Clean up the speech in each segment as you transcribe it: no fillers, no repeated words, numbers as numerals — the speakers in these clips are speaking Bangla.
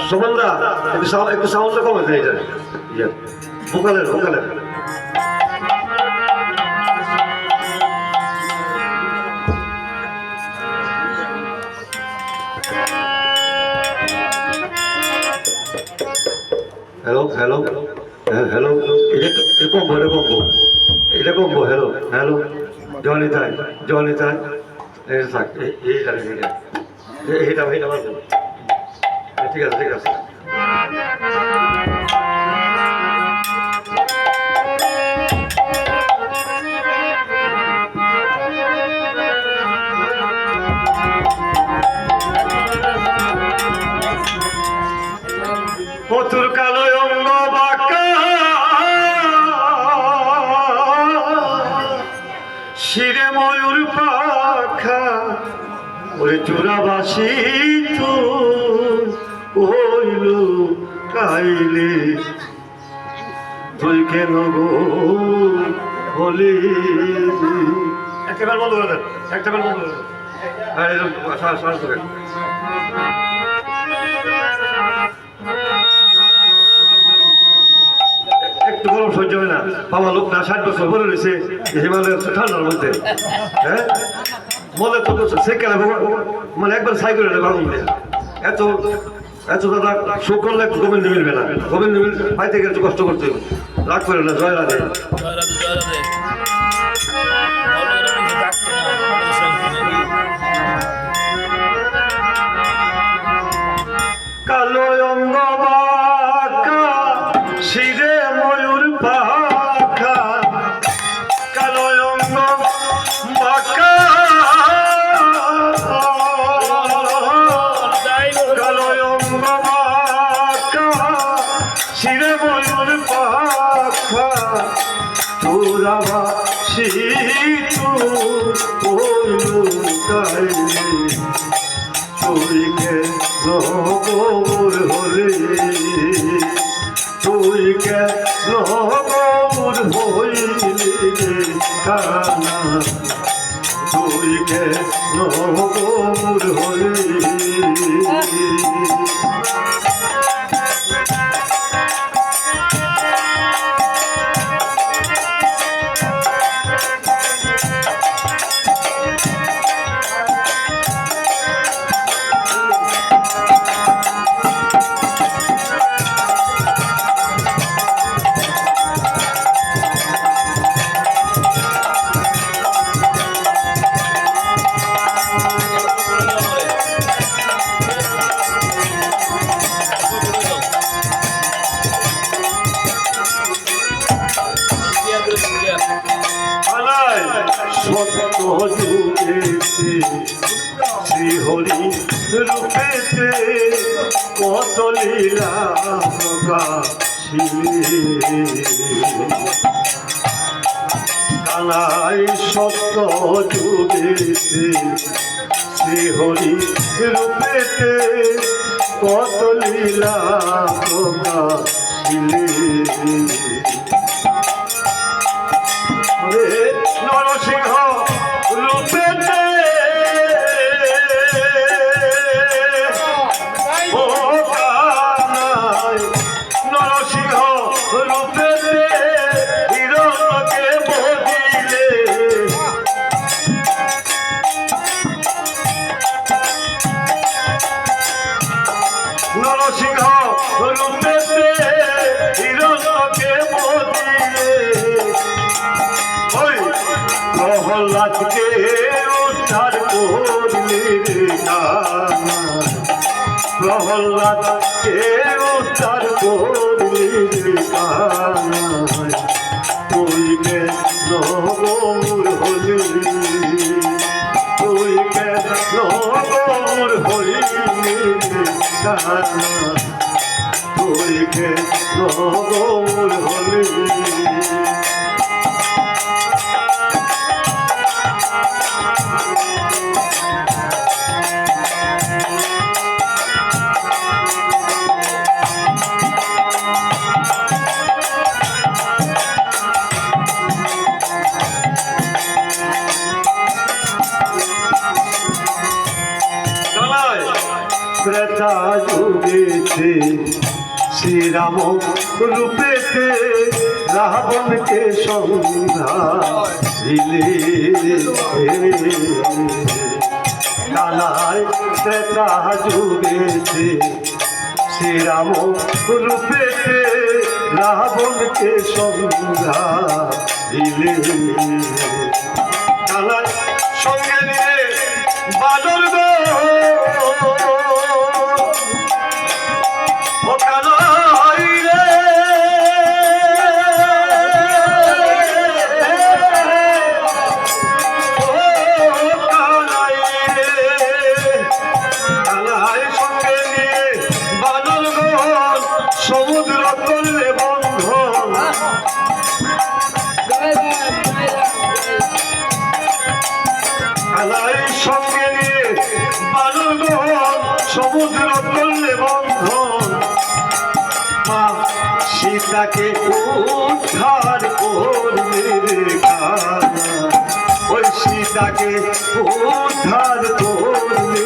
সুমনদা একটু সাউন্ডটা কমে দেয় এটা ভোকালের ভোকালের হ্যালো হ্যালো হ্যালো এটা কমবো এটা কমবো হ্যালো হ্যালো জনিতায় থাক এইটা ঠিক আছে ঠিক আছে পথুর কালো অঙ্গ বাঁকা শিরে ময়ূর পাখা ওরে চূড়াবাসী তো হইল কাইলে তুই কেন গো বলি একটা বেল বন্ধ করে দেন একটা বেল বন্ধ করে দেন একটু গরম সহ্য হয় না বাবা লোক না 60 বছর বলে রয়েছে হিমালয়ের ঠান্ডার মধ্যে হ্যাঁ মনে তো সে কেন মানে একবার সাইকেল ভাঙুন এত এত দাদা শোক করলে গোবিন্দ মিলবে না গোবিন্দ মিল পাইতে গেলে একটু কষ্ট করতে হবে রাগ করে না জয় রাধে কালো অঙ্গ বাঁকা শিরে ময়ূর পাখা কালো অঙ্গ বাঁকা কালো অঙ্গ বাঁকা শিরে ময়ূর পাখা চূড়াবাসী তুই কেন গৌর হলে তুই কেন গৌর হইলে কানা তুই কেন গৌর হলে শ্রীহরি রূপেতে কত লীলা কানাই সত্য যুগেতে শ্রীহরি রূপেতে কত লীলা নরসিংহ রূপেতে নরসিংহ রূপেতে হিরণকে বদিলে নরসিংহ রূপেতে হিরণকে বদিলে প্রহ্লাদকে উদ্ধার করলে প্রহ্লাদকে উদ্ধার করলে তুই কেন গৌর হলি তুই কেন গৌর হলি তুই কেন গৌর হলি ত্রেতা যুগেতে শ্রীরাম রূপেতে রাবণকে সংহারিলে কানাই ত্রেতা যুগেতে শ্রীরাম রূপেতে রাবণকে সংহারিলে কানাই সঙ্গে নিয়ে বানর গো ও কানাই রে ও কানাই রে কানাই সঙ্গে নিয়ে বানর গো সমুদ্র করলে বন্ধন কানাই সঙ্গে নিয়ে বানর গো সমুদ্র করলে বন্ধন মা সীতাকে উদ্ধার করবে কানা ওই সীতাকে উদ্ধার করবে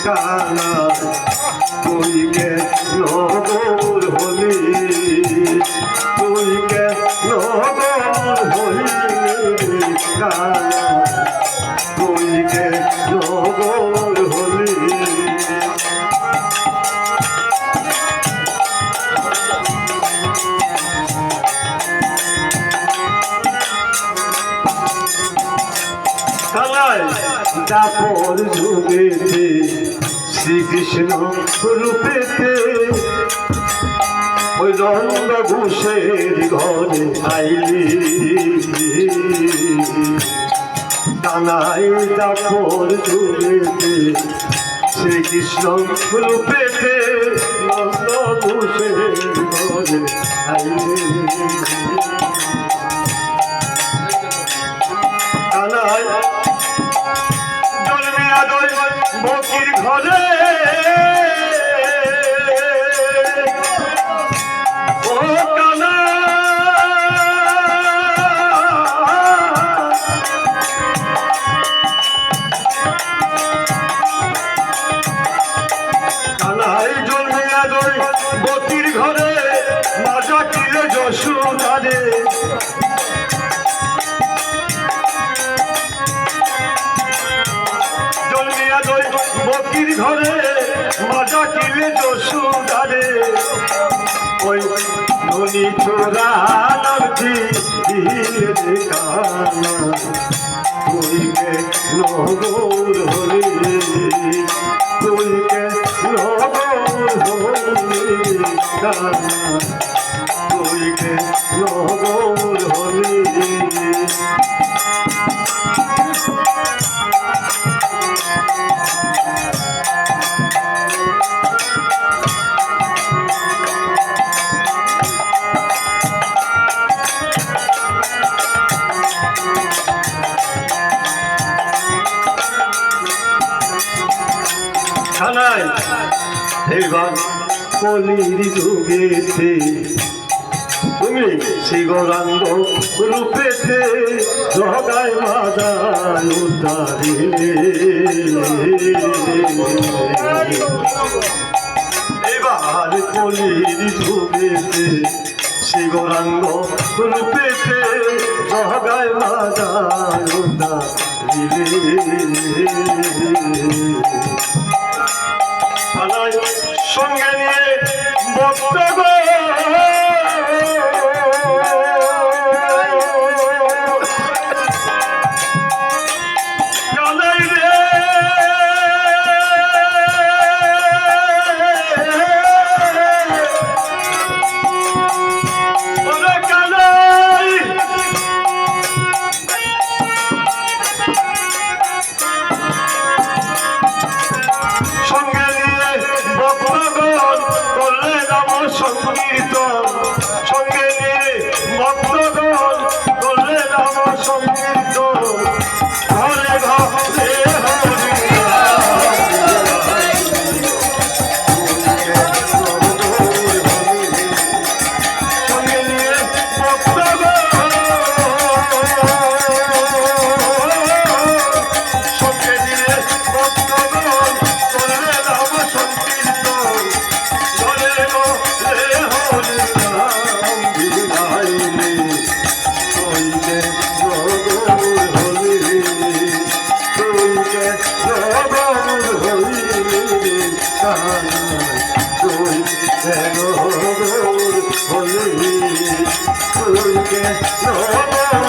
কানা তুই কে নগর হলি তুই কে নগর হলি কানা তুই কে নগর হলি কানাই দাপর যুগেতে শ্রীকৃষ্ণ রূপেতে ওই নন্দ ঘোষের ঘরে আইলি কানাই দাপর যুগেতে শ্রীকৃষ্ণ রূপেতে নন্দ ঘোষের ঘরে আইলি কানাই জন্মিয়া দই বকির ঘরে ও কানা কানাই জন্মিয়া দই বকির ঘরে মাজা কিলে যশোদারে জন্মিয়া দই বকির ঘরে মাজা কিলে যশোদারে ওই ননি চোরা নামটি কানা তুই কে নগর হলি তুই কে নগর হলি কানা তুই কে নগর হলি কানাই এইবার কলির যুগেতে তুমি শ্রী গৌরাঙ্গ রূপেতে জগায় মাদায় উদ্ধারিলে এবার কলির যুগেতে শ্রী গৌরাঙ্গ রূপেতে জগায় মাদায় উদ্ধারিলে কানাই সঙ্গে নিয়ে ভক্ত গো কানাই রে ওরে কানাই সঙ্গে নিয়ে ভক্তগণ করলে নাম সংকীর্তন সঙ্গে নিয়ে ভক্তগণ করলে নাম সংকীর্তন ঘরে ঘরে সঙ্গে নিয়ে ভক্তগণ সঙ্গে নিয়ে ভক্তগণ করলে নাম কেন হলি হলি কেন